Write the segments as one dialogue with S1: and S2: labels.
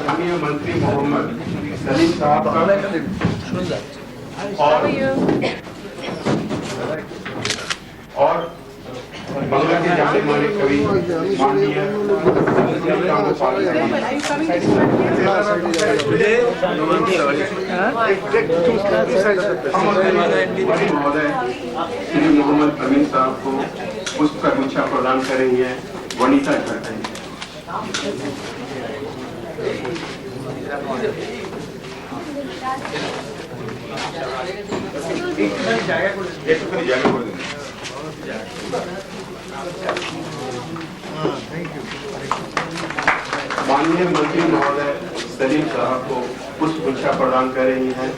S1: माननीय मंत्री मोहम्मद सलीम साहब और बंगला के जाने माने कवि माननीय महोदय श्री मोहम्मद अमीन साहब को पुष्प का गुच्छा प्रदान कर रही है वनीता करते हैं। माननीय मंत्री महोदय सलीम साहब को पुष्प गुच्छा प्रदान कर रही हैं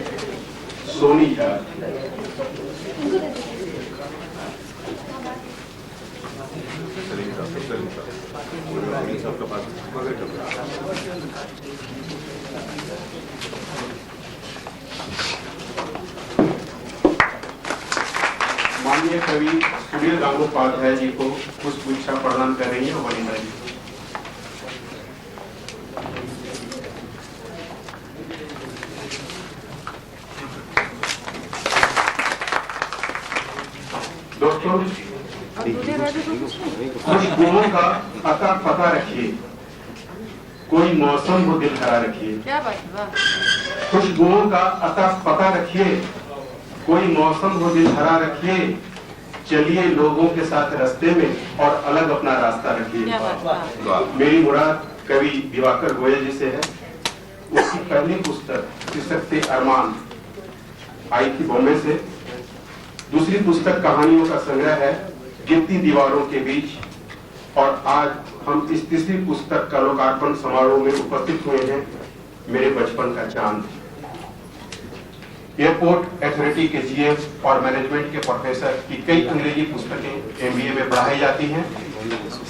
S1: सोनी झा। माननीय कवि सुनील गंगोपाध्याय जी को पुष्प गुच्छा प्रदान कर रही है वनीता जी। दोस्तों, खुशबुओं का अता पता रखिए, कोई मौसम हो दिल हरा रखिए।
S2: क्या बात है?
S1: खुशबुओं का अता पता रखिए, कोई मौसम हो दिल हरा रखिए, चलिए लोगों के साथ रास्ते में और अलग अपना रास्ता रखिए। मेरी मुराद कवि दिवाकर गोयल जी से है। उसकी पहली पुस्तक शीर्षक से अरमान आई थी बॉम्बे से। दूसरी पुस्तक कहानियों का संग्रह है गिरती दीवारों के बीच। और आज हम इस तीसरी पुस्तक का लोकार्पण समारोह में उपस्थित हुए हैं, मेरे बचपन का चांद। एयरपोर्ट अथॉरिटी के जीएफ और मैनेजमेंट के प्रोफेसर की कई अंग्रेजी पुस्तकें एमबीए में पढ़ाई जाती हैं।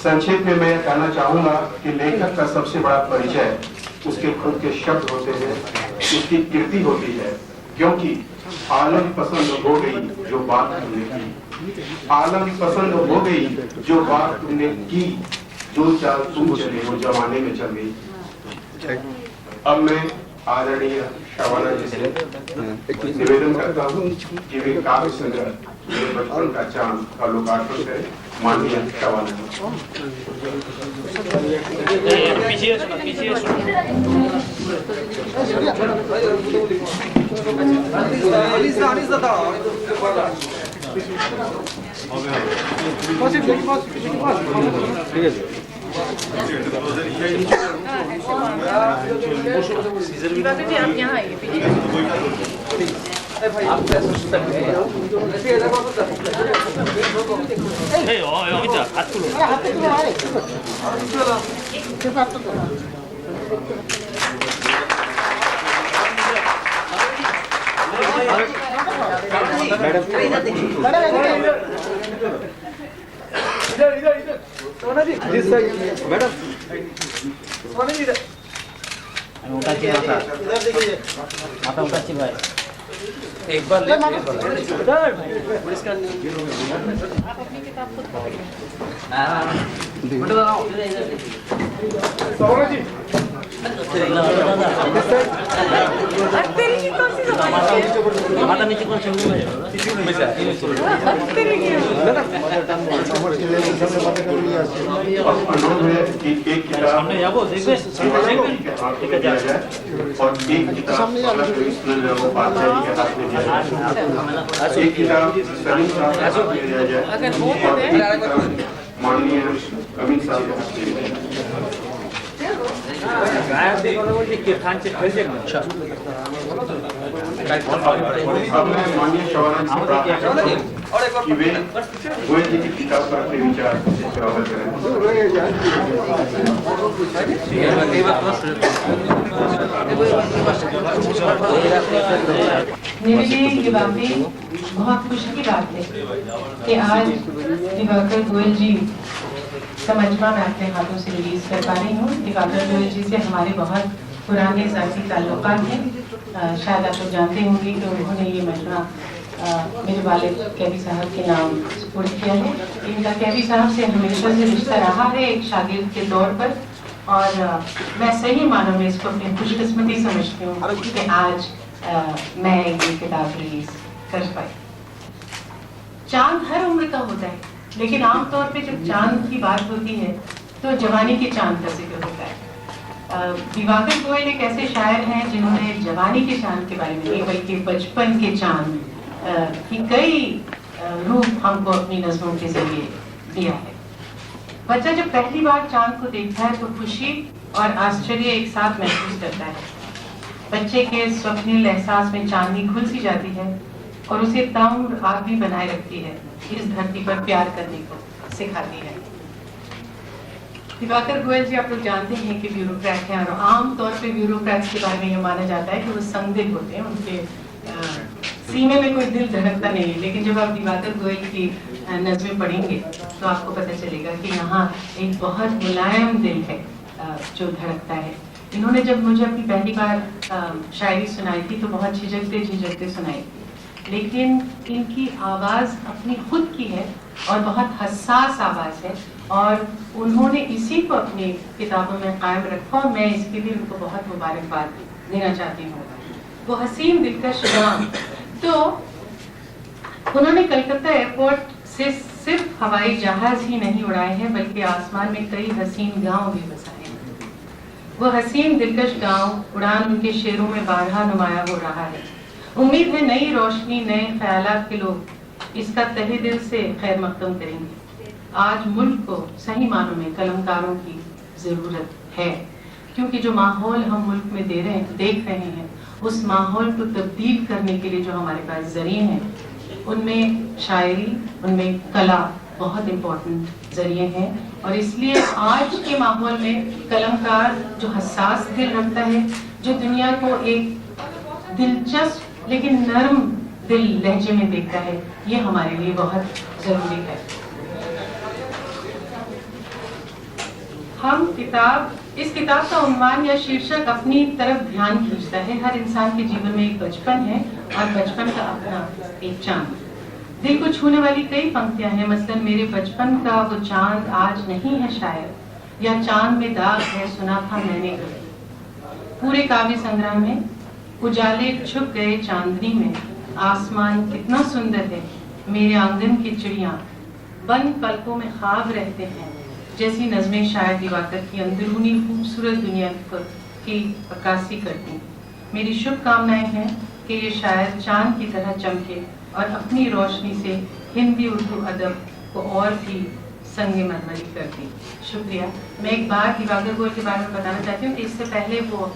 S1: संक्षेप में मैं कहना चाहूंगा कि लेखक का सबसे बड़ा परिचय उसके खुद के शब्द होते हैं, उसकी कृति होती है। क्योंकि आलम पसंद हो गई जो बात तुमने की, आलम पसंद हो गई जो बात तुमने की, जो चाल तुम चले वो जमाने में चल गई। अब मैं आदरणीय शाबाना जी से निवेदन करता हूँ कि वे काव्य संग्रह मेरे बचपन का चांद का लोकार्पण करें। माननीय शाबाना
S2: जी आप यहाँ आइए।
S3: मैडम एक बार माता नीचे कौन सामने जाबो देखबे ठीक है
S1: और एक किताब एक किताब सलीम साहब को दिया जाए। माननीय अमीन साहब अब मैं माननीय शाबाना जी से प्रार्थना करता हूं कि वे गोयल जी की किताब पर अपने विचार प्रकट करें।
S2: Nivelin Gibambi
S4: बहुत खुशी की बात है कि आज दिवाकर गोयल जी का मजमा मैं अपने हाथों से रिलीज कर पा रही हूँ। दिवाकर गोयल जी से हमारे बहुत पुराने ज़ाती ताल्लुकात हैं। शायद आप लोग जानते होंगे कि उन्होंने ये मजमा मेरे वालिद कैदी साहब के नाम सुपुर्द किया है। इनका कैदी साहब से हमेशा से रिश्ता रहा है एक शागिर्द के तौर पर, और मैं सही मानों में इसको अपनी खुशकिस्मती समझती हूँ कि आज मैं ये किताब रिलीज कर पाई। चांद हर उम्र का होता है, लेकिन आमतौर पे जब चांद की बात होती है तो जवानी के चांद का जिक्र होता है। दिवाकर गोयल एक ऐसे शायर हैं जिन्होंने जवानी के चांद के बारे में नहीं बल्कि बचपन के चांद की कई रूप हमको अपनी नज़मों के जरिए दिया है। बच्चा जब पहली बार चांद को देखता है तो खुशी और आश्चर्य एक साथ महसूस करता है। बच्चे के स्वप्निल एहसास में चांदनी खुल सी जाती है और उसे ताउम्र आग भी बनाए रखती है, इस धरती पर प्यार करने को सिखाती है। दिवाकर गोयल जी आप लोग जानते हैं कि ब्यूरोक्रेट हैं, और आम तौर पे ब्यूरोक्रेट्स के बारे में यह माना जाता है कि वो संदिग्ध होते हैं, उनके सीने में कोई दिल धड़कता नहीं है। लेकिन जब आप दिवाकर गोयल की नज़में पढ़ेंगे तो आपको पता चलेगा कि यहाँ एक बहुत मुलायम दिल है जो धड़कता है। इन्होंने जब मुझे अपनी पहली बार शायरी सुनाई थी तो बहुत झिझकते सुनाई, लेकिन इनकी आवाज़ अपनी खुद की है और बहुत हसास आवाज़ है, और उन्होंने इसी को अपनी किताबों में कायम रखा, और मैं इसके लिए उनको बहुत मुबारकबाद देना चाहती हूँ। वो हसीन दिलकश गाँव, तो उन्होंने कलकत्ता एयरपोर्ट से सिर्फ हवाई जहाज ही नहीं उड़ाए हैं बल्कि आसमान में कई हसीन गांव भी बसाए हैं। वो हसीन दिलकश गांव उड़ान उनके शेरों में बारहा नुमाया हो रहा है। उम्मीद है नई रोशनी नए ख्यालात के लोग इसका तहे दिल से खैर मकदम करेंगे। आज मुल्क को सही मानों में कलमकारों की जरूरत है, क्योंकि जो माहौल हम मुल्क में देख रहे हैं उस माहौल को तब्दील करने के लिए जो हमारे पास जरिए हैं उनमें शायरी, उनमें कला बहुत इम्पोर्टेंट जरिए हैं। और इसलिए आज के माहौल में कलमकार जो हसास दिल रखता है, जो दुनिया को एक दिलचस्प लेकिन नरम दिल लहजे में देखता है, ये हमारे लिए बहुत जरूरी है। इस किताब का उन्वान या शीर्षक अपनी तरफ ध्यान खींचता है। हर इंसान के जीवन में एक बचपन है और बचपन का अपना एक चांद। दिल को छूने वाली कई पंक्तियां हैं, मसलन मेरे बचपन का वो चांद आज नहीं है शायद, या चांद में दाग है सुना था मैंने कभी। पूरे काव्य संग्रह में उजाले छुप गए चांदनी में, आसमान कितना सुंदर है, मेरे आंगन की चिड़िया बंद पलकों में ख्वाब रहते हैं, जैसी नज़में शायद दिवाकर की अंदरूनी खूबसूरत दुनिया की अक्कासी करती। मेरी शुभकामनाएं हैं कि ये शायद चांद की तरह चमके और अपनी रोशनी से हिंदी उर्दू अदब को और भी संगे मरमरी करती। शुक्रिया। मैं एक बार दिवाकर गोयल के बारे में बताना चाहती हूँ कि इससे पहले वो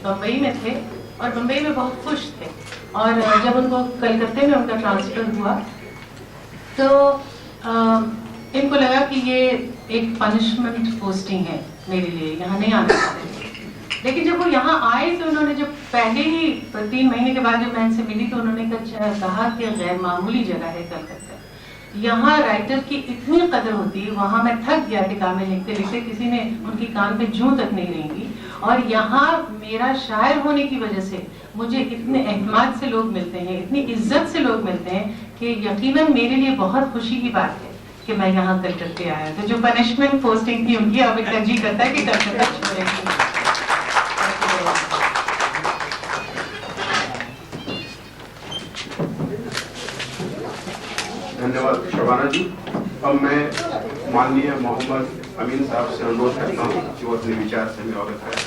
S4: बम्बई में थे और बम्बई में बहुत खुश थे, और जब उनको कलकत्ते में उनका ट्रांसफ़र हुआ तो इनको लगा कि ये एक पनिशमेंट पोस्टिंग है मेरे लिए, यहाँ नहीं आना चाहते। लेकिन जब वो यहाँ आए तो उन्होंने जब पहले ही 3 महीने के बाद जब मैं इनसे मिली तो उन्होंने कहा कि गैर मामूली जगह है कलकत्ता, यहाँ राइटर की इतनी कदर होती है। वहाँ मैं थक गया किताबें लिखते लिखते, किसी ने उनकी कान पे जूं तक नहीं रहेंगी, और यहाँ मेरा शायर होने की वजह से मुझे इतने एहतमाद से लोग मिलते हैं, इतनी इज्जत से लोग मिलते हैं कि यकीनन मेरे लिए बहुत खुशी की बात है कि मैं यहाँ कलकत्ते आया। तो जो पनिशमेंट पोस्टिंग थी उनकी, अब इनका जी करता है कि कलकत्ता छोड़ेंगे।
S1: धन्यवाद शबाना जी। अब मैं माननीय मोहम्मद अमीन साहब से अनुरोध करता हूँ कि वो अपने विचार से हमें अवगत करें।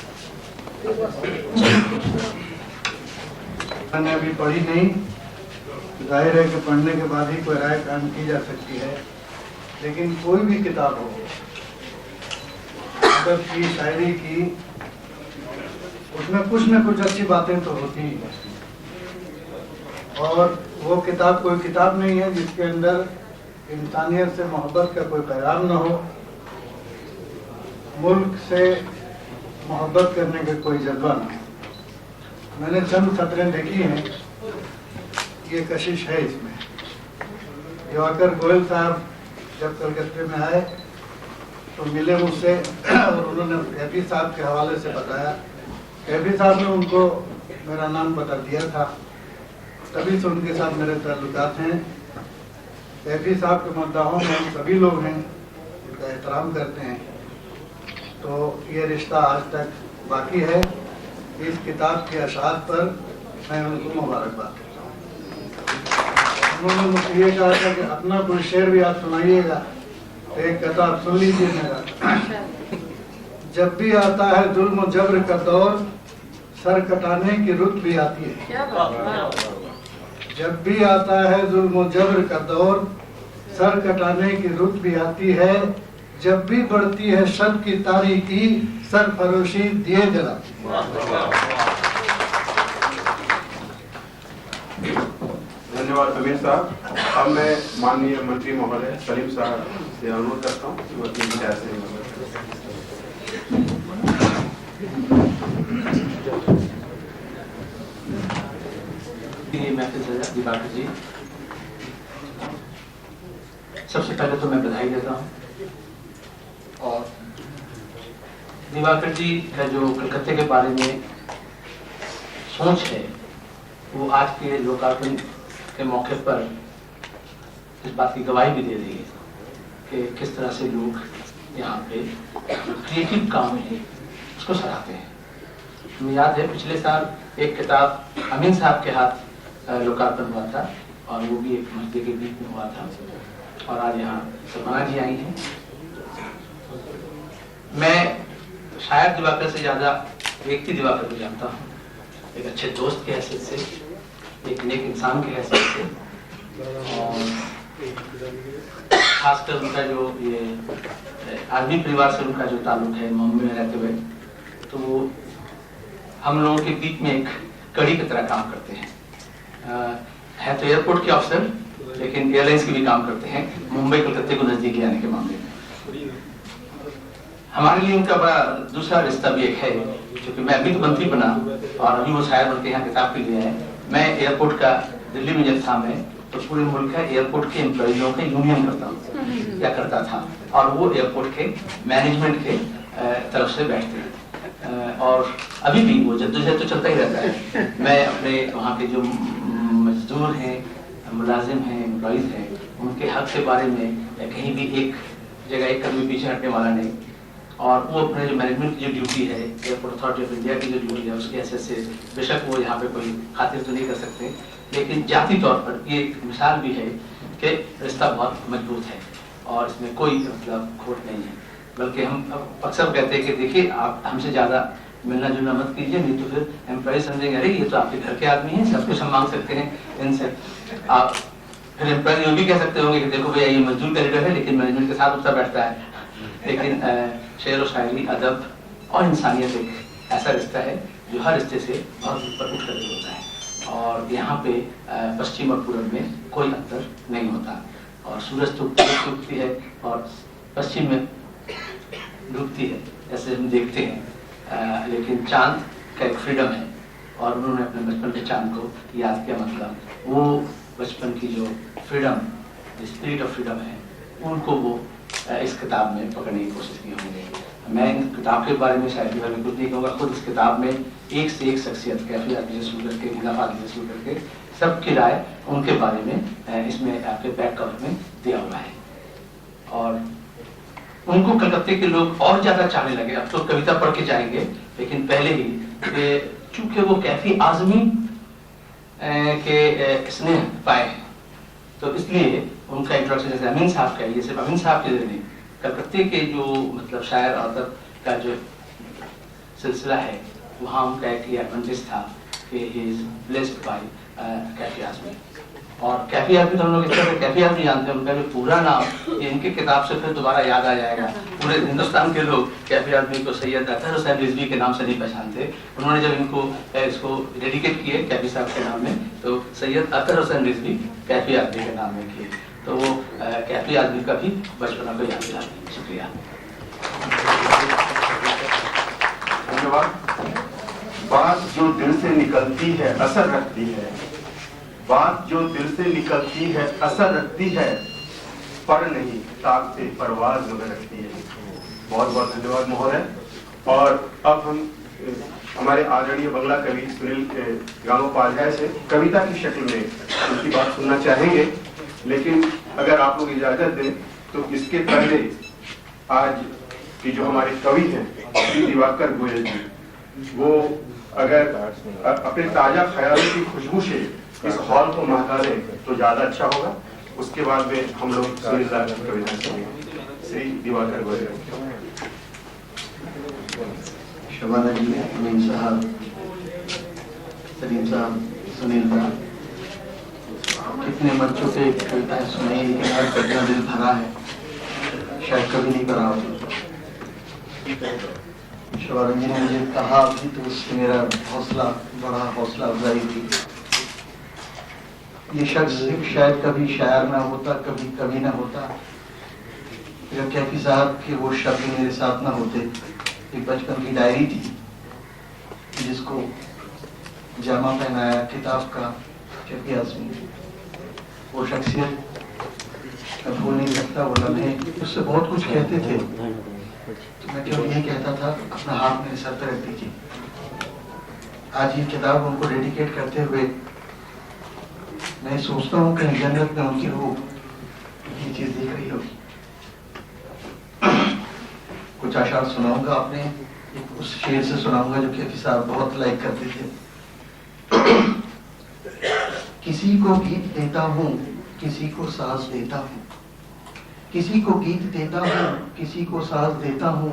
S5: मैंने अभी पढ़ी नहीं, जाहिर है कि पढ़ने के बाद ही कोई राय कायम की जा सकती है, लेकिन कोई भी किताब हो, अदब की, शायरी की, उसमें कुछ न कुछ अच्छी बातें तो होती ही हैं। और वो किताब कोई किताब नहीं है जिसके अंदर इंसानियत से मोहब्बत का कोई पैगाम न हो, मुल्क से मोहब्बत करने का कोई जज्बा न हो। मैंने चंद सतरें देखी हैं, ये कशिश है इसमें। दिवाकर गोयल साहब जब कलकत्ते में आए तो मिले मुझसे और उन्होंने कैफी साहब के हवाले से बताया। कैफी साहब ने उनको मेरा नाम बता दिया था, तभी से उनके साथ मेरे ताल्लुकात हैं। कैफी साहब के मद्दाहों में हम सभी लोग हैं, उनका एहतराम करते हैं। तो ये रिश्ता आज तक बाकी है। इस किताब के अशात पर मैं उनको मुबारकबाद करता हूँ। उन्होंने मुझसे ये कहा था कि अपना कोई शेर भी आप सुनाइएगा। एक किताब सुन लीजिए मेरा। जब भी आता है जुल्म और जबर का दौर, सर कटाने की रुत भी आती है।
S2: क्या बात है।
S5: जब भी आता है जुल्म और जबर का दौर, सर कटाने की रुत भी आती है। जब भी बढ़ती है शब की तारीकी, सरफरोशी दिए जलाती है।
S1: धन्यवाद अमीर साहब। अब मैं माननीय मंत्री महोदय सलीम साहब से अनुरोध करता हूँ कि वो अपनी विचार से
S3: दिवाकर जी, सबसे पहले तो मैं बधाई देता हूँ। और दिवाकर जी का जो कलकत्ते के बारे में सोच है वो आज के लोकार्पण के मौके पर इस बात की गवाही भी दे रही है कि किस तरह से लोग यहाँ पे क्रिएटिव काम है उसको सराहते हैं। मुझे याद है पिछले साल एक किताब अमीन साहब के हाथ लोकार्पण हुआ था और वो भी एक मस्जिद के बीच में हुआ था और आज यहाँ सपना जी आई हैं। मैं शायद दिवाकर से ज्यादा व्यक्ति दिवाकर को जानता हूँ, एक अच्छे दोस्त की हैसियत से, एक नेक इंसान की हैसियत से। और खासकर उनका जो ये आर्मी परिवार से उनका जो ताल्लुक है मुंबई में रहते हुए, तो वो हम लोगों के बीच में एक कड़ी की तरह काम करते हैं। है तो एयरपोर्ट के अफसर, लेकिन एयरलाइंस के भी काम करते हैं मुंबई कलकत्ते को नजदीक ले आने के मामले में। हमारे लिए उनका बड़ा दूसरा रिश्ता भी एक है, क्योंकि मैं अभी तो मंत्री बना और अभी वो शायर बनके यहाँ किताब के लिए है। मैं एयरपोर्ट का दिल्ली में जब था मैं, तो पूरे मुल्क का एयरपोर्ट के एम्प्लॉइजों का यूनियन करता हूँ या करता था, और वो एयरपोर्ट के मैनेजमेंट के तरफ से बैठते हैं। और अभी भी वो जद्दोजहद तो चलता ही रहता है। मैं अपने वहाँ के जो मजदूर हैं, मुलाजिम हैं, एम्प्लॉइज हैं, उनके हक के बारे में कहीं भी एक जगह एक कदम पीछे हटने वाला नहीं। और वो अपने जो मैनेजमेंट की जो ड्यूटी है, एयरपोर्ट अथॉरिटी ऑफ इंडिया की जो ड्यूटी है, उसकी हैसियत से बेशक वो यहाँ पे कोई खातिर तो नहीं कर सकते, लेकिन जाती तौर पर ये एक मिसाल भी है कि रिश्ता बहुत मजबूत है और इसमें कोई मतलब खोट नहीं है। बल्कि हम अक्सर कहते हैं कि देखिए आप हमसे ज़्यादा मिलना जुलना मत कीजिए, नहीं तो फिर एम्प्लॉय समझेंगे अरे ये तो आपके घर के आदमी हैं, सब कुछ हम मांग सकते हैं इनसे। आप फिर एम्प्लॉय ये भी कह सकते होंगे कि देखो भैया ये मजदूर का लीडर है लेकिन मैनेजमेंट के साथ उठता बैठता है। लेकिन शेर व शायरी, अदब और इंसानियत एक ऐसा रिश्ता है जो हर रिश्ते से बहुत ऊपर उठ कर होता है। और यहाँ पे पश्चिम और पूर्व में कोई अंतर नहीं होता। और सूरज तो उगती है और पश्चिम में डूबती है, ऐसे हम देखते हैं। लेकिन चांद का एक फ्रीडम है और उन्होंने अपने बचपन के चांद को याद किया। मतलब वो बचपन की जो फ्रीडम, स्पिरिट ऑफ फ्रीडम है, उनको वो इस किताब में पकड़ने की कोशिश की होंगे। मैं इन किताब के बारे में शायद कुछ नहीं कहूँगा। खुद इस किताब में एक से एक शख्सियत, कैफी आदमी से शुरू करके, खिलाफत से शुरू करके, सबकी राय उनके बारे में इसमें आपके बैक कवर में दिया हुआ है। और उनको कलकत्ते के लोग और ज्यादा चाहने लगे। अब तो कविता पढ़ के जाएंगे, लेकिन पहले ही चूंकि वो कैफी आजमी के स्नेह पाए हैं, तो इसलिए उनका इंट्रोडक्शन जैसे अमीन साहब का, ये सिर्फ अमीन साहब के लिए नहीं, कलकत्ते के जो मतलब शायर और अदब का जो सिलसिला है, वहाँ उनका एक एडवांटेज था कि he is blessed by Kaifi Azmi. और कैफी आजमी तो हम लोग इस तरह से कैफी आजमी जानते हैं, उनका जो पूरा नाम इनके किताब से फिर दोबारा याद आ जाएगा। पूरे हिंदुस्तान के लोग कैफी आजमी को सैयद अतहर हुसैन रिजवी के नाम से नहीं पहचानते। उन्होंने जब इनको इसको डेडिकेट किए कैफी साहब के नाम में, तो सैयद अतहर हुसैन रिजवी कैफी आजमी के नाम में किए। तो वो कैफी आजमी का भी बचपना को याद दिला। शुक्रिया,
S1: धन्यवाद। बात जो दिल से निकलती है असर रखती है, बात जो दिल से निकलती है असर रखती है, पर नहीं ताक से परवाज में रखती है। बहुत बहुत धन्यवाद महोदय। और अब हम हमारे आदरणीय बंगला कवि सुनील गंगोपाध्याय से कविता की शक्ल में उनकी बात सुनना चाहेंगे, लेकिन अगर आप लोग इजाजत दें तो इसके पहले आज की जो हमारे कवि हैं श्री दिवाकर गोयल जी, वो अगर अपने ताजा ख्यालों की खुशबू से इस हॉल को महका दें तो ज्यादा अच्छा होगा। उसके बाद में हम लोग सुनील दा की कविता सुनेंगे। श्री दिवाकर गोयल।
S3: शबाना जी, अमीन साहब, सलीम साहब, सुनील दा, कितने मंचों पे कविताएं सुनाई, लेकिन आज कितना दिल भरा है, शायद कभी नहीं भरा होगा। शबाना जी ने मुझे कहा भी तो उससे मेरा हौसला, बड़ा हौसला अफजाई थी। ये शख्स शायद कभी शायर ना होता, कभी कवि ना होता, अगर कैफी साहब के वो शब्द मेरे साथ ना होते। एक बचपन की डायरी थी जिसको जामा पहनाया किताब का कैफी आजमी, वो शख्सियत मैं भूल नहीं सकता। वो लम्हे उससे बहुत कुछ कहते थे, तो मैं केवल यही कहता था अपना हाथ मेरे सर पर रख दीजिए। आज ये किताब उनको डेडिकेट करते हुए मैं सोचता हूँ कहीं जन्नत में उनकी रूह ये चीज देख रही होगी। कुछ आशार सुनाऊंगा, आपने उस शेर से सुनाऊंगा जो कैफी साहब बहुत लाइक करते थे। किसी को गीत देता हूँ, किसी को साज देता हूँ, किसी को गीत देता हूँ, किसी को साज देता हूँ,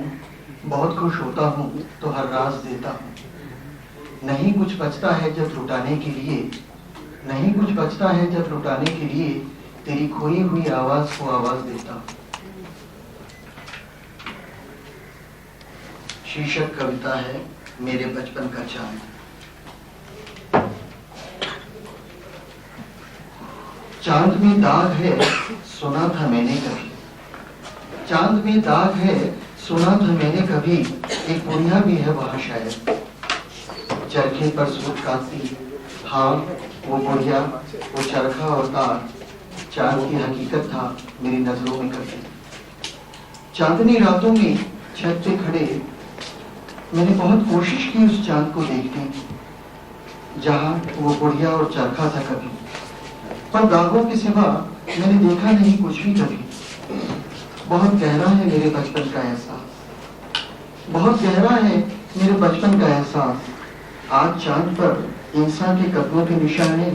S3: बहुत खुश होता हूँ तो हर राज देता हूँ। नहीं कुछ बचता है जब लुटाने के लिए, नहीं कुछ बचता है जब लुटाने के लिए, तेरी खोई हुई आवाज को आवाज देता हूँ। शीर्षक कविता है मेरे बचपन का चांद। चांद में दाग है सुना था मैंने कभी, चांद में दाग है सुना था मैंने कभी, एक बुढ़िया भी है वहां शायद, चरखे पर सूट काटती, हाँ वो बुढ़िया, वो चरखा और तार, चांद की हकीकत था मेरी नजरों में कभी। चांदनी रातों में छत पे खड़े मैंने बहुत कोशिश की उस चांद को देखने की जहां वो बुढ़िया और चरखा था कभी, पर दागों के सिवा मैंने देखा नहीं कुछ भी कभी। बहुत गहरा है मेरे बचपन का एहसास, बहुत गहरा है मेरे बचपन का एहसास। आज चांद पर इंसान के कदमों के निशान है,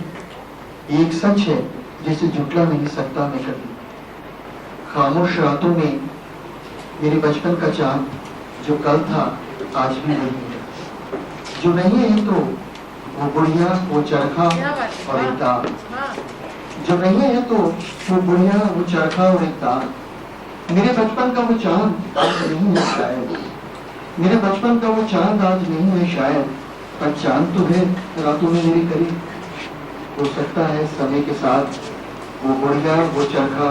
S3: एक सच है जिसे झुटला नहीं सकता मैं कभी। खामोश रातों में मेरे बचपन का चांद जो कल था आज भी नहीं है, जो नहीं है तो वो बुढ़िया, वो चरखा और एक तार, जो नहीं है तो वो बुढ़िया, वो चरखा और एक तार। मेरे बचपन का वो चांद आज नहीं है शायद, मेरे बचपन का वो चांद आज नहीं है शायद, पर चांद तो है रातों में मेरे करीब। हो सकता है समय के साथ वो बुढ़िया, वो चरखा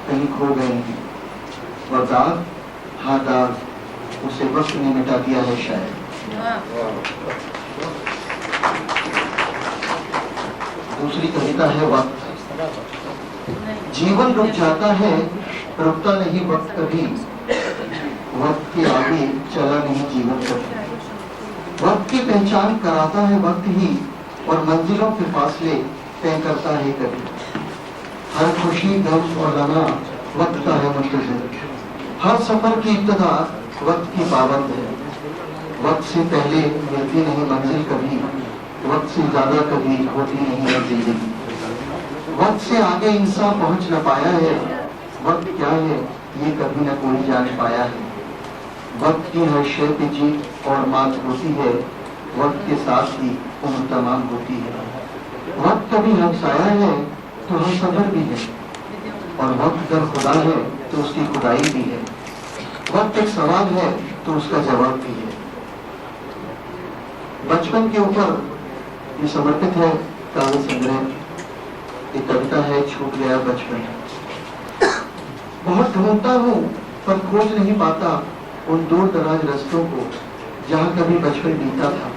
S3: कहीं खो गए हैं, और दाग, हाँ दाग उसे वक्त ने मिटा दिया है शायद। दूसरी कविता है वक्त। जीवन रुक जाता है, रुकता नहीं वक्त कभी, वक्त के आगे चला नहीं जीवन कभी। वक्त की पहचान कराता है वक्त ही, और मंजिलों के फासले तय करता है कभी। हर खुशी, गम और लम्हा वक्त का है मुंतज़िर, हर सफर की इब्तिदा वक्त की पाबंद है। वक्त से पहले मिलती नहीं मंजिल कभी, वक्त से ज्यादा कभी होती नहीं है जिंदगी। वक्त से आगे इंसान पहुंच न पाया है, वक्त क्या है ये कभी न कोई जान पाया है। वक्त की हर शय पे जीत और मात होती है, वक्त के साथ ही उम्र तमाम होती है। वक्त कभी हमसाया है तो हम सफर भी है, और वक्त अगर खुदा है तो उसकी खुदाई भी है। वक्त एक सवाल है तो उसका जवाब भी है। बचपन के ऊपर ये समर्पित है काव्य संग्रह। एक कविता है छूट गया बचपन। बहुत ढूंढता हूँ पर खोज नहीं पाता उन दूर दराज रास्तों को जहाँ कभी बचपन बीता था।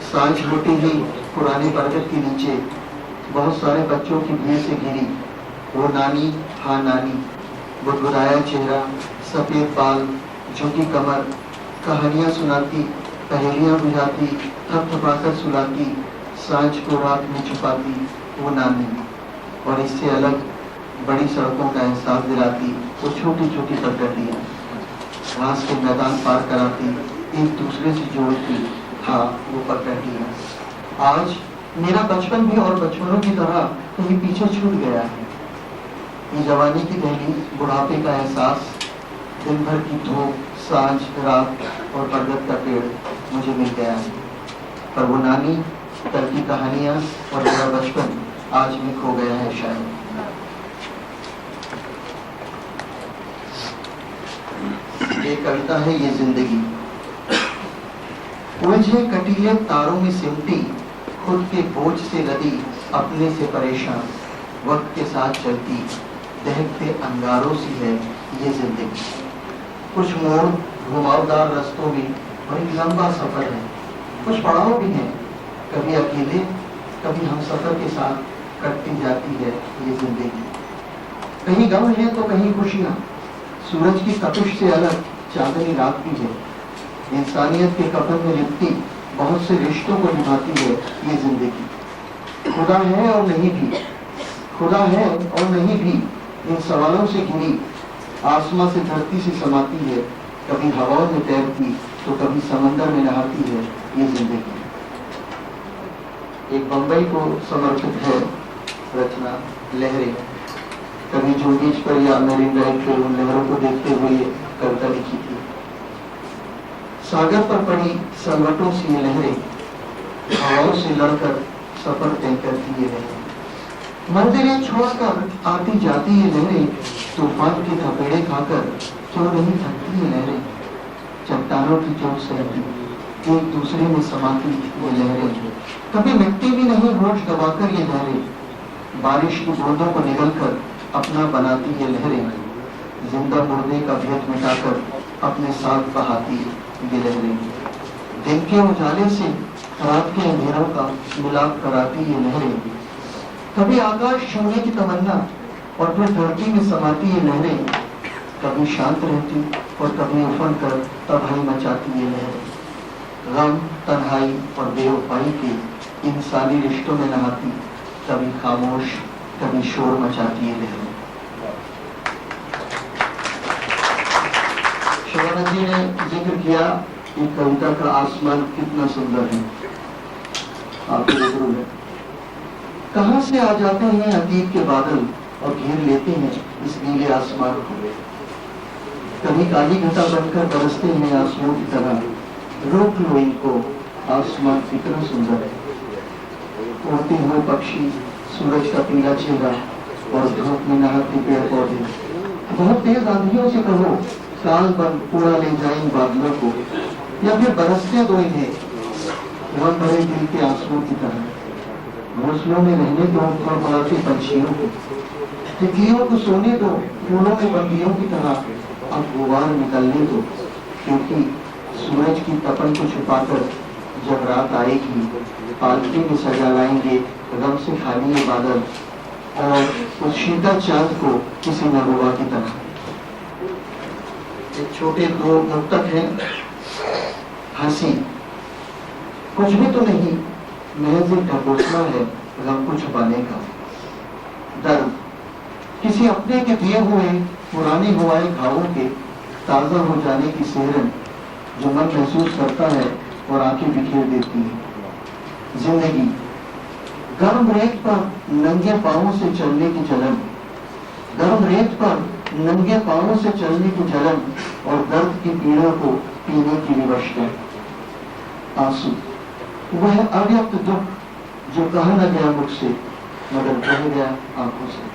S3: सांझ होती ही पुराने बरगद के नीचे
S6: बहुत सारे बच्चों की भीड़ से घिरी। वो नानी हाँ नानी, बुदबुदाया चेहरा, सफेद बाल, झुकी कमर, कहानियां सुनाती, पहेलियां बुझाती, थपथपाकर सुलाती, सांझ को रात में छुपाती वो नानी। और इससे अलग बड़ी सड़कों का एहसास दिलाती वो छोटी छोटी पगडंडियां, घास के मैदान पार कराती, एक दूसरे से जोड़ती हाँ वो पगडंडियां। आज मेरा बचपन भी और बचपनों की तरह कहीं पीछे छूट गया है। ये जवानी की दहली, बुढ़ापे का एहसास, दिन भर की धूप, सांझ, रात और बरगद का पेड़ मुझे मिल गया है। पर वो नानी, कल की कहानियां और मेरा बचपन आज भी खो गया है शायद। ये कविता है ये जिंदगी। उलझे कटीले तारों में सिमटी, खुद के बोझ से लदी, अपने से परेशान, वक्त के साथ चलती, दहकते अंगारों सी है ये जिंदगी। कुछ मोड़ घुमावदार रास्तों में और एक लंबा सफर है। कुछ पड़ाव भी हैं, कभी अकेले कभी हम सफर के साथ कटती जाती है ये जिंदगी। कहीं गम है तो कहीं खुशियां, सूरज की तपिश से अलग चांदनी रात भी है। इंसानियत के कफन में लिपटी बहुत से रिश्तों को निभाती है ये जिंदगी। खुदा है और नहीं भी, खुदा है और नहीं भी, इन सवालों से घिरी आसमां से धरती से समाती है। कभी हवाओं में तैरती तो कभी समंदर में नहाती है ये जिंदगी। एक बंबई को समर्पित है रचना लहरें। कभी जो बीच पर या मेरीन ड्राइव पे उन लहरों को देखते हुए कविता लिखी थी। सागर पर पड़ी संगठों से ये लहरें, हवाओं से लड़कर सफर तय करती ये लहरें। मंदिरें छोड़कर आती जाती ये लहरें, तूफान के थपेड़े खाकर क्यों नहीं थकती ये लहरें। चट्टानों की चोट सहती, एक दूसरे में समाती ये लहरें। कभी मिटती भी नहीं होश दबाकर ये लहरें। बारिश की बूंदों को निगलकर अपना बनाती ये लहरें। जिंदा मुर्दे का भेद मिटाकर अपने साथ बहाती ये लहरें। दिन के उजाले से रात के अंधेरों का मिलाप कराती ये लहरें। कभी आकाश छूने की तमन्ना और फिर धरती में समाती ये लहरें। कभी शांत रहती और कभी उफन कर तबाही मचाती ये लहरें। गम, तन्हाई और बेवफाई के इंसानी रिश्तों में नहाती, कभी खामोश कभी शोर मचाती ये लहरें। शिवानंद जी ने जिक्र किया कि कविता का आसमान कितना सुंदर है, आपके रूबरू है। कहां से आ जाते हैं अतीत के बादल और घेर लेते हैं इस नीले आसमान को। कभी काली घटा बनकर बरसते हैं आंसुओं की तरह। रोक लो इनको, आसमान कितना सुंदर है। उड़ते हुए पक्षी, सूरज का पीला चेहरा और धूप में नहाते पेड़ पौधे। बहुत तेज आंधियों से कहो काल बन उड़ा ले जाए इन बादलों को, या फिर बरसते दो इन्हें रंग भरे दिल के आंसुओं की तरह। घोंसलों में रहने दो फड़फड़ाते पंछियों को, तितलियों को सोने दो फूलों में बंदियों की तरह। अब गुबार निकलने दो, क्योंकि सूरज की तपन को छुपाकर जब रात आएगी, पालकी में सजा लाएंगे गम से खाली ये बादल और उस शीतल चांद को किसी महबूबा की तरह। एक छोटे दो मुक्तक हैं। हंसी कुछ भी तो नहीं, महज एक ढकोसला है गम को छुपाने का। दर्द किसी अपने के दिए हुए पुराने हुए घावों के ताजा हो जाने की सेहरन जो मन महसूस करता है और आंखें बिखेर देती है। जिंदगी गर्म रेत पर नंगे पांवों से चलने की जलन, गर्म रेत पर नंगे पांवों से चलने की जलन और दर्द की पीड़ा को पीने की विवशता। आंसू वह अव्यक्त दुख जो कहा न गया मुझसे मगर बह गया आंखों से।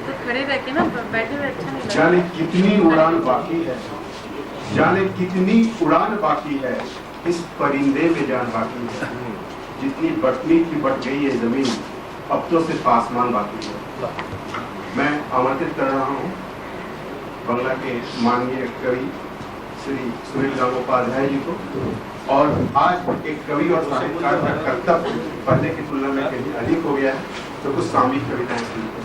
S2: तो खड़े रह के ना बैठे हुए अच्छा नहीं लगता।
S1: जाने कितनी उड़ान बाकी है, जाने कितनी उड़ान बाकी है, इस परिंदे में जान बाकी है। जितनी बढ़नी की बढ़ गई है जमीन, अब तो सिर्फ आसमान बाकी है। मैं आमंत्रित कर रहा हूँ बंगला के माननीय कवि श्री सुनील गंगोपाध्याय जी को। और आज एक कवि और साहित्यकार का कर्तव्य पढ़ने की तुलना में कहीं अधिक हो गया है, तो कुछ सामयिक कविताएं सुनिए।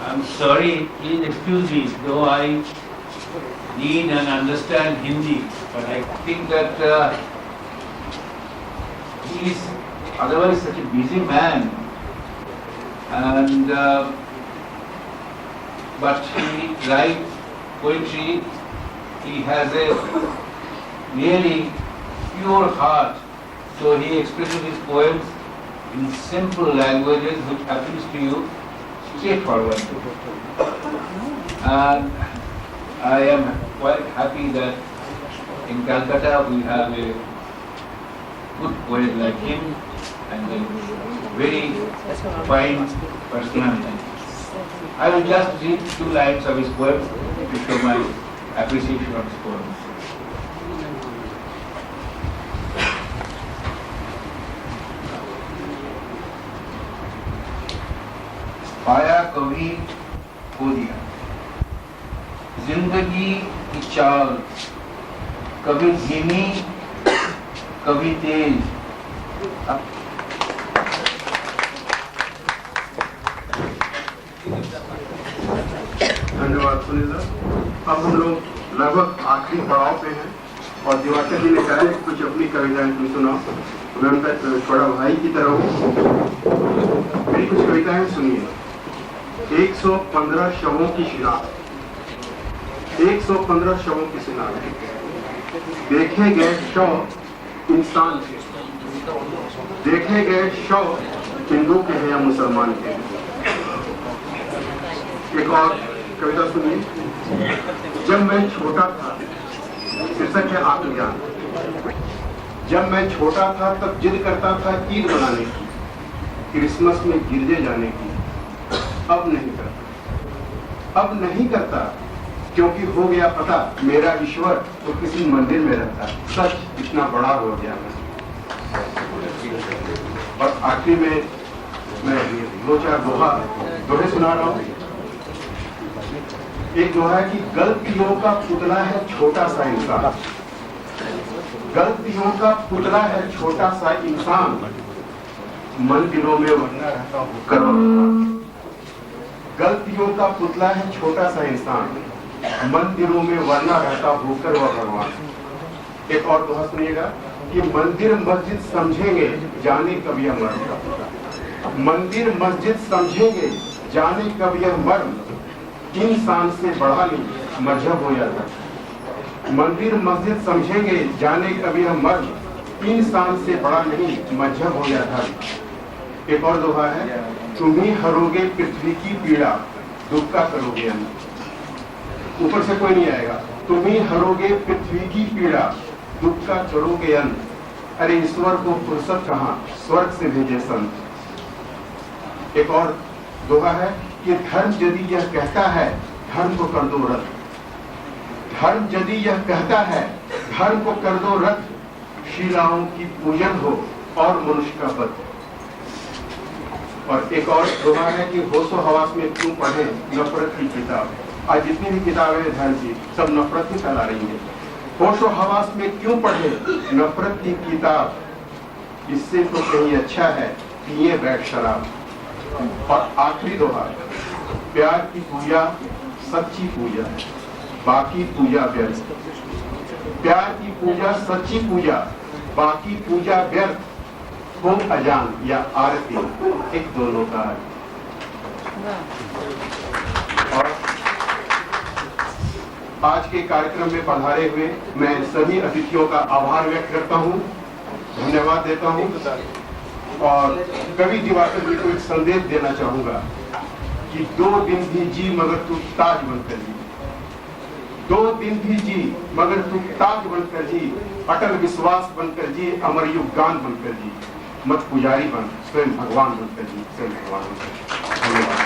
S7: I'm sorry, please excuse me, though I need and understand Hindi, but I think that he is otherwise such a busy man, and but he writes poetry. He has a really pure heart, so he expresses his poems in simple languages which appeals to you straightforward. And I am quite happy that in Calcutta we have a good poet like him and a very fine personality. I will just read 2 lines of his poem to show my appreciation of his poems. पाया कभी खो दिया, जिंदगी की चाल कभी धीमी कभी तेज।
S1: धन्यवाद सुनील सर। अब हम लोग लगभग आखिरी पड़ाव पे हैं और दिवाकर जी ने कहा है कुछ अपनी कविताएं तुम सुनाओ। मैं उनका छोटा भाई की तरह हूँ, मेरी कुछ कविताएं सुनिए। 115 शवों की शिनाख्त, 115 शवों की शिनाख्त। देखे गए शव इंसान के, देखे गए शव हिंदू के हैं या मुसलमान के। एक और कविता सुनिए। जब मैं छोटा था, शीर्षक है आत्मज्ञान। जब मैं छोटा था तब जिद करता था ईद मनाने की, क्रिसमस में गिरजे जाने की। अब नहीं करता, अब नहीं करता, क्योंकि हो गया पता मेरा ईश्वर तो किसी मंदिर में रहता। सच इतना बड़ा हो गया है। और आखिरी में मैं 2-4 दोहे सुना रहा हूँ। एक दोहा है कि गलतियों का पुतला है छोटा सा इंसान, गलतियों का पुतला है छोटा सा इंसान, मंदिरों में वरना रहता हूँ करोड़। गलतियों का पुतला है छोटा सा इंसान, मंदिरों में वरना रहता होकर वह भगवान। एक और दोहा सुनिएगा कि मंदिर मस्जिद समझेंगे जाने कब यह मर्म, मंदिर मस्जिद समझेंगे जाने कब यह मर्म, इंसान से बढ़ा नहीं मजहब हो जाता। मंदिर मस्जिद समझेंगे जाने कब यह मर्म, इंसान से बड़ा नहीं मजहब हो जाता। एक और दोहा है, तुम ही हरोगे पृथ्वी की पीड़ा, दुख का करोगे अंत। ऊपर से कोई नहीं आएगा। तुम ही हरोगे पृथ्वी की पीड़ा, दुख का करोगे अंत। अरे ईश्वर को फुर्सत कहाँ, स्वर्ग से भेजे संत। एक और दोहा है कि धर्म यदि यह कहता है धर्म को कर दो रद्द, धर्म यदि यह कहता है धर्म को कर दो रद्द, शिलाओं की पूजन हो और मनुष्य का वध। और एक और दोहा है कि होशो हवास में क्यों पढ़े नफरत की किताब। आज जितनी भी किताबें हैं धर्म की सब नफरत ही फैला रही है। होशो हवास में क्यों पढ़े नफरत की किताब, इससे तो कहीं अच्छा है पिए बैठ शराब। और आखिरी दोहा, प्यार की पूजा सच्ची पूजा, बाकी पूजा व्यर्थ। प्यार की पूजा सच्ची पूजा, बाकी पूजा व्यर्थ। हो अजान या आरती एक दोनों का। और आज के कार्यक्रम में पधारे हुए मैं सभी अतिथियों का आभार व्यक्त करता हूं, धन्यवाद देता हूं। और कवि दिवाकर जी को एक संदेश देना चाहूंगा कि 2 दिन भी जी मगर तू ताज बनकर जी, 2 दिन भी जी मगर तू ताज बनकर जी, अटल विश्वास बनकर जी, अमर युगगान बनकर जी, मत पुजारी बन स्वयं भगवान बनकर जी, स्वयं भगवान बनकर। धन्यवाद।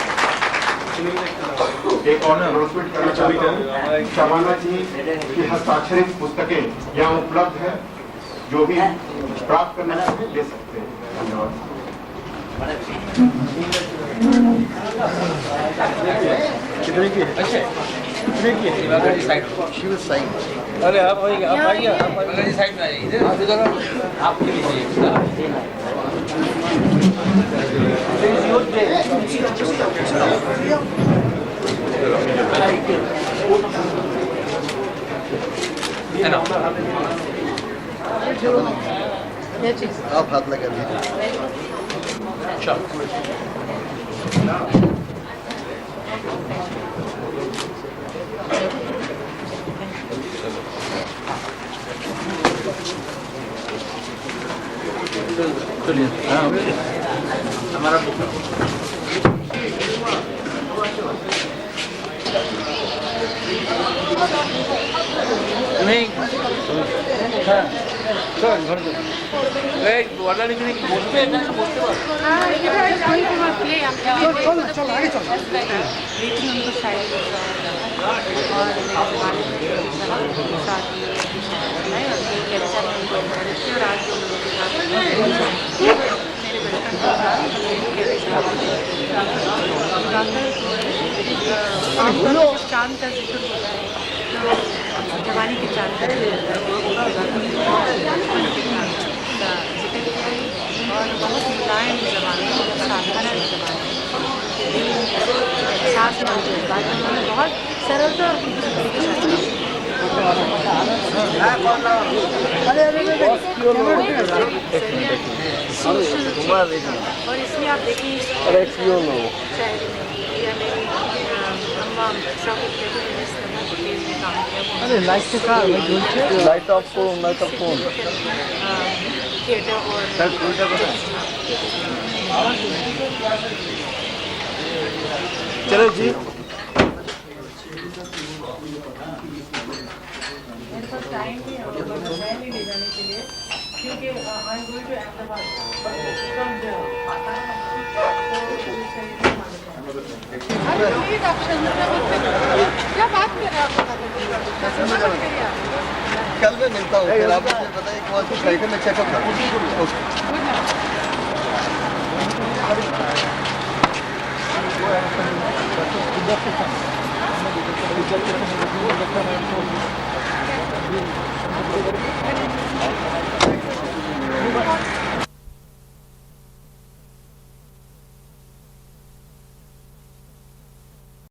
S1: एक और अनाउंसमेंट करना चाहता हूँ, शबाना जी की हस्ताक्षरित पुस्तकें यहाँ उपलब्ध है। जो भी प्राप्त करने के लिए ले सकते हैं। धन्यवाद।
S6: कितने की है? कितने की है? She was signed.
S7: अरे आप आइए, आप आइए, साइड में आइए, इधर आपके लिए
S6: आप हाथ लगा दीजिए।
S3: हमारा नहीं वाला लिखने की बोलते हैं
S2: लेकिन उनको शायद और साथ ही और लेक्चर में उनको encourage किया और आज जो लोगों के साथ मेरे बचपन का चांद का जिक्र होता है तो जवानी के चांद का जिक्र होता है और बहुत मुलायम जबान है, साधारण जबान है, साथ में बात उन्होंने बहुत सरलता और खूबसूरती के साथ और इसलिए आप देखिए शायरी में या मेरी अम्मा शौकत बेटी ने जिस तरह के पेज में काम किया
S6: लाइट ऑफ फोन
S2: थिएटर और
S6: चलो जी।
S4: मेरे पास टाइम नहीं है मैं नहीं ले जाने के लिए क्योंकि I am going to Ahmedabad क्या बात कर रहे हैं
S6: कल मैं मिलता हूँ, फिर आप मुझे बताइए कि वहाँ कुछ करके मैं चेकअप करूँ।